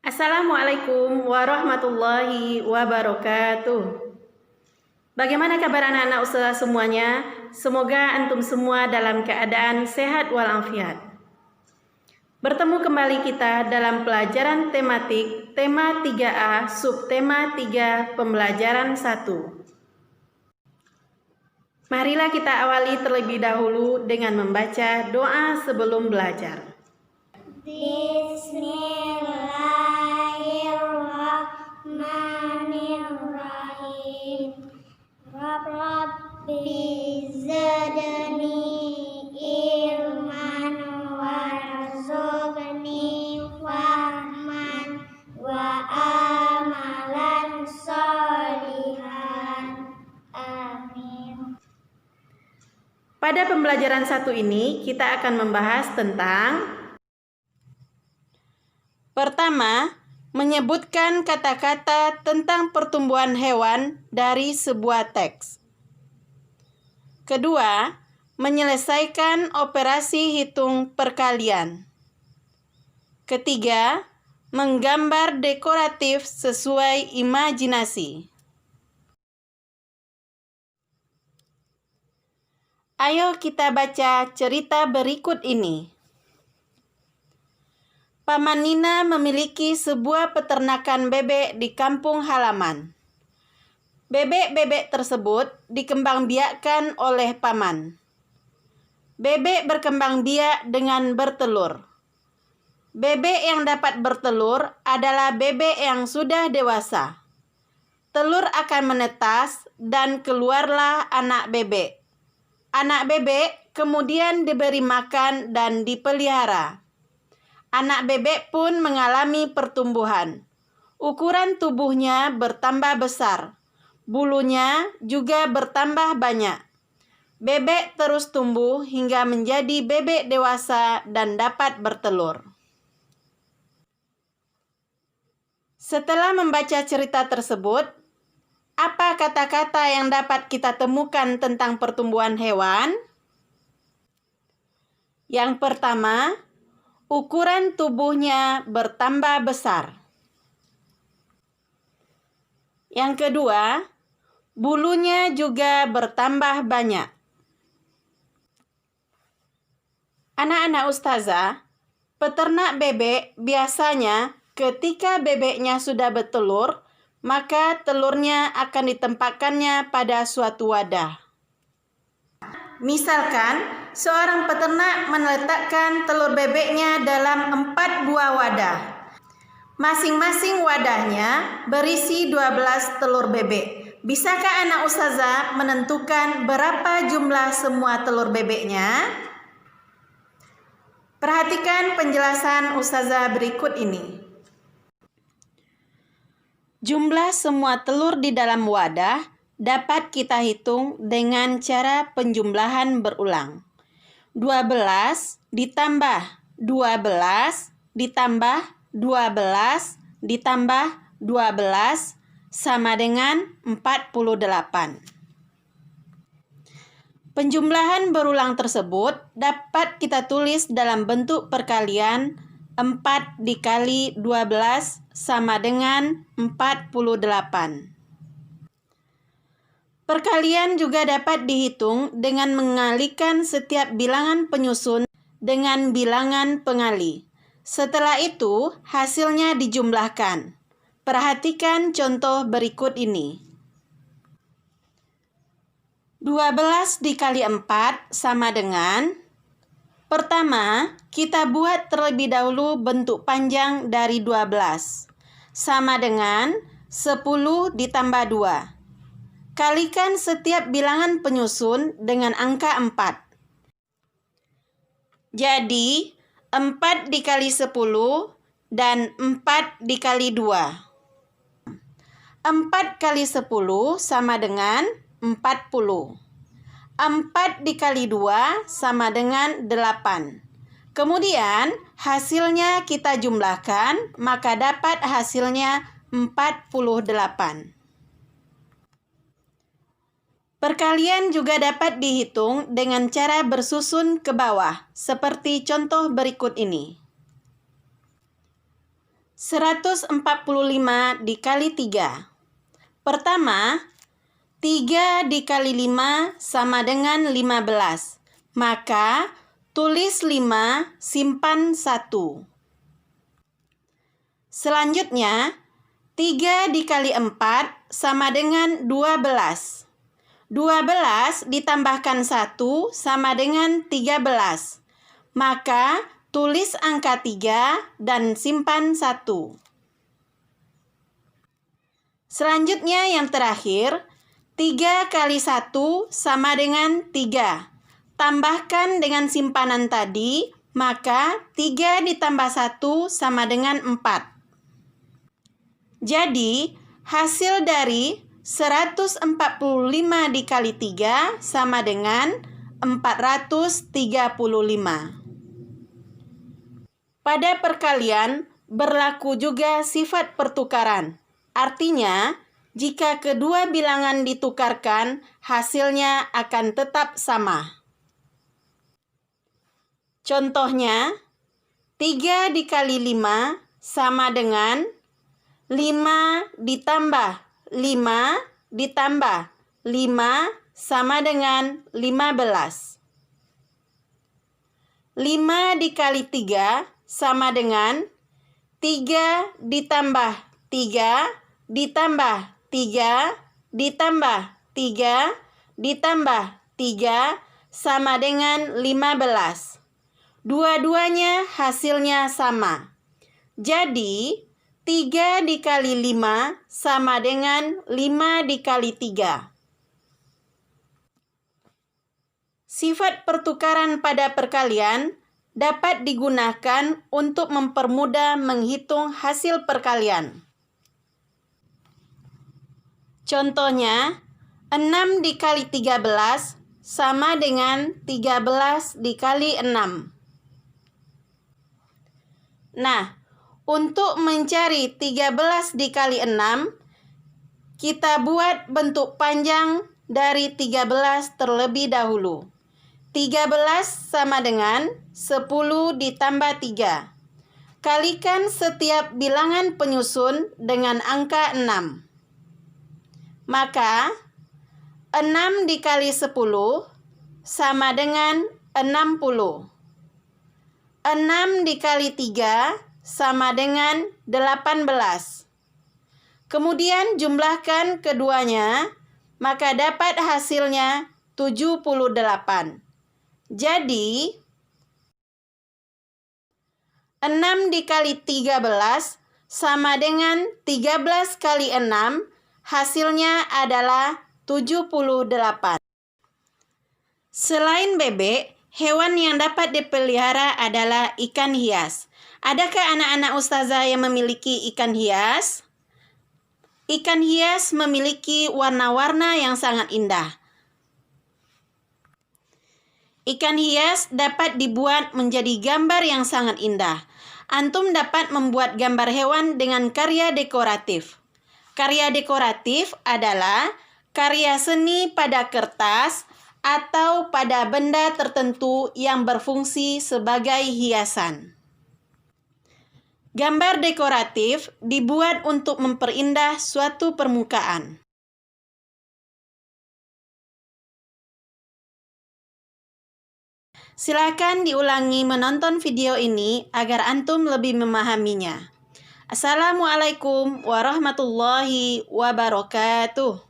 Assalamualaikum warahmatullahi wabarakatuh. Bagaimana kabar anak-anak usaha semuanya? Semoga antum semua dalam keadaan sehat walafiat. Bertemu kembali kita dalam pelajaran tematik tema 3A subtema 3 pembelajaran 1. Marilah kita awali terlebih dahulu dengan membaca doa sebelum belajar. Bismillahirrahmanirrahim. Rabbi zidni ilman warzuqni fahman wa amalan sholihan. Amin. Pada pembelajaran 1 ini kita akan membahas tentang pertama, menyebutkan kata-kata tentang pertumbuhan hewan dari sebuah teks. Kedua, menyelesaikan operasi hitung perkalian. Ketiga, menggambar dekoratif sesuai imajinasi. Ayo kita baca cerita berikut ini. Paman Nina memiliki sebuah peternakan bebek di kampung halaman. Bebek-bebek tersebut dikembangbiakkan oleh paman. Bebek berkembang biak dengan bertelur. Bebek yang dapat bertelur adalah bebek yang sudah dewasa. Telur akan menetas dan keluarlah anak bebek. Anak bebek kemudian diberi makan dan dipelihara. Anak bebek pun mengalami pertumbuhan. Ukuran tubuhnya bertambah besar. Bulunya juga bertambah banyak. Bebek terus tumbuh hingga menjadi bebek dewasa dan dapat bertelur. Setelah membaca cerita tersebut, apa kata-kata yang dapat kita temukan tentang pertumbuhan hewan? Yang pertama, ukuran tubuhnya bertambah besar. Yang kedua, bulunya juga bertambah banyak. Anak-anak ustazah, peternak bebek biasanya ketika bebeknya sudah bertelur, maka telurnya akan ditempatkannya pada suatu wadah. Misalkan, seorang peternak meletakkan telur bebeknya dalam 4 buah wadah. Masing-masing wadahnya berisi 12 telur bebek. Bisakah anak ustazah menentukan berapa jumlah semua telur bebeknya? Perhatikan penjelasan ustazah berikut ini. Jumlah semua telur di dalam wadah dapat kita hitung dengan cara penjumlahan berulang. 12 ditambah 12 ditambah 12 ditambah 12 sama dengan 48. Penjumlahan berulang tersebut dapat kita tulis dalam bentuk perkalian 4 dikali 12 sama dengan 48. Perkalian juga dapat dihitung dengan mengalihkan setiap bilangan penyusun dengan bilangan pengalih. Setelah itu, hasilnya dijumlahkan. Perhatikan contoh berikut ini. 12 dikali 4 sama dengan, pertama, kita buat terlebih dahulu bentuk panjang dari 12. Sama dengan 10 ditambah 2. Kalikan setiap bilangan penyusun dengan angka 4. Jadi, 4 dikali 10 dan 4 dikali 2. 4 kali 10 sama dengan 40. 4 dikali 2 sama dengan 8. Kemudian, hasilnya kita jumlahkan, maka dapat hasilnya 48. Perkalian juga dapat dihitung dengan cara bersusun ke bawah, seperti contoh berikut ini. 145 dikali 3. Pertama, 3 dikali 5 sama dengan 15. Maka, tulis 5, simpan 1. Selanjutnya, 3 dikali 4 sama dengan 12. 12 ditambahkan 1 sama dengan 13. Maka, tulis angka 3 dan simpan 1. Selanjutnya yang terakhir, 3 kali 1 sama dengan 3. Tambahkan dengan simpanan tadi, maka 3 ditambah 1 sama dengan 4. Jadi, hasil dari 145 dikali 3 sama dengan 435. Pada perkalian, berlaku juga sifat pertukaran. Artinya, jika kedua bilangan ditukarkan, hasilnya akan tetap sama. Contohnya, 3 dikali 5 sama dengan 5 ditambah 5 ditambah 5 sama dengan 15. 5 dikali 3 sama dengan 3 ditambah 3 ditambah 3 ditambah 3 ditambah 3 sama dengan 15. Dua-duanya hasilnya sama. Jadi, 3 dikali 5 sama dengan 5 dikali 3. Sifat pertukaran pada perkalian dapat digunakan untuk mempermudah menghitung hasil perkalian. Contohnya, 6 dikali 13 sama dengan 13 dikali 6. Nah, untuk mencari 13 dikali 6, kita buat bentuk panjang dari 13 terlebih dahulu. 13 sama dengan 10 ditambah 3. Kalikan setiap bilangan penyusun dengan angka 6. Maka, 6 dikali 10 sama dengan 60. 6 dikali 3 sama dengan 18. Kemudian jumlahkan keduanya, maka dapat hasilnya 78. Jadi, 6 dikali 13 sama dengan 13 kali 6, hasilnya adalah 78. Selain bebek, hewan yang dapat dipelihara adalah ikan hias. Adakah anak-anak ustazah yang memiliki ikan hias? Ikan hias memiliki warna-warna yang sangat indah. Ikan hias dapat dibuat menjadi gambar yang sangat indah. Antum dapat membuat gambar hewan dengan karya dekoratif. Karya dekoratif adalah karya seni pada kertas atau pada benda tertentu yang berfungsi sebagai hiasan. Gambar dekoratif dibuat untuk memperindah suatu permukaan. Silakan diulangi menonton video ini agar antum lebih memahaminya. Assalamualaikum warahmatullahi wabarakatuh.